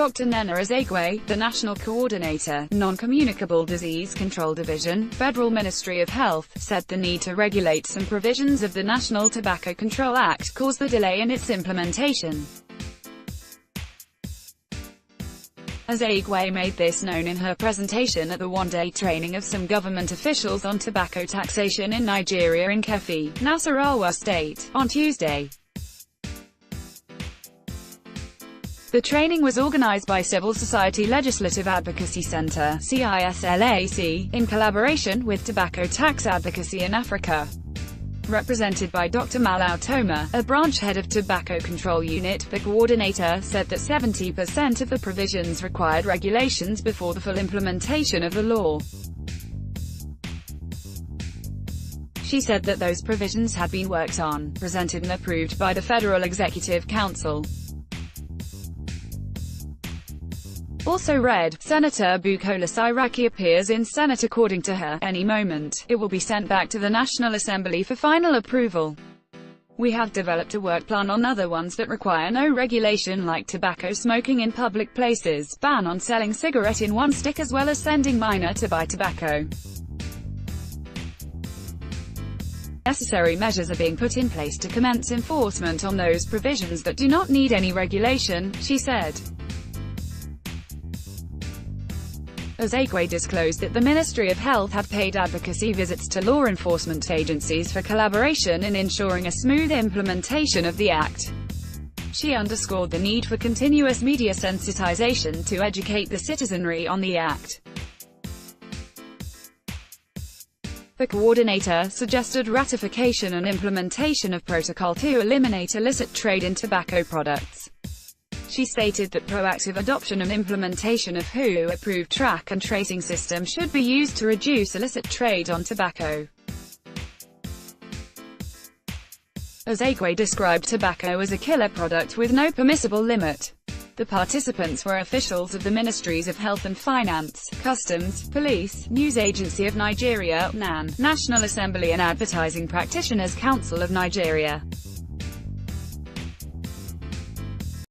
Dr. Nena Ezegwe, the National Coordinator, Non-Communicable Disease Control Division, Federal Ministry of Health, said the need to regulate some provisions of the National Tobacco Control Act caused the delay in its implementation. Ezegwe made this known in her presentation at the one-day training of some government officials on tobacco taxation in Nigeria in Kefi, Nasarawa State, on Tuesday. The training was organized by Civil Society Legislative Advocacy Center (CISLAC), in collaboration with Tobacco Tax Advocacy in Africa. Represented by Dr. Malau Toma, a branch head of Tobacco Control Unit, the coordinator said that 70% of the provisions required regulations before the full implementation of the law. She said that those provisions had been worked on, presented and approved by the Federal Executive Council. Also read, Senator Bukola Saraki appears in Senate. According to her, any moment, it will be sent back to the National Assembly for final approval. We have developed a work plan on other ones that require no regulation, like tobacco smoking in public places, ban on selling cigarette in one stick, as well as sending minor to buy tobacco. Necessary measures are being put in place to commence enforcement on those provisions that do not need any regulation, she said. Ezegwe disclosed that the Ministry of Health had paid advocacy visits to law enforcement agencies for collaboration in ensuring a smooth implementation of the Act. She underscored the need for continuous media sensitization to educate the citizenry on the Act. The coordinator suggested ratification and implementation of protocol to eliminate illicit trade in tobacco products. She stated that proactive adoption and implementation of WHO-approved track and tracing system should be used to reduce illicit trade on tobacco. Ezegwe described tobacco as a killer product with no permissible limit. The participants were officials of the Ministries of Health and Finance, Customs, Police, News Agency of Nigeria, NAN, National Assembly and Advertising Practitioners Council of Nigeria.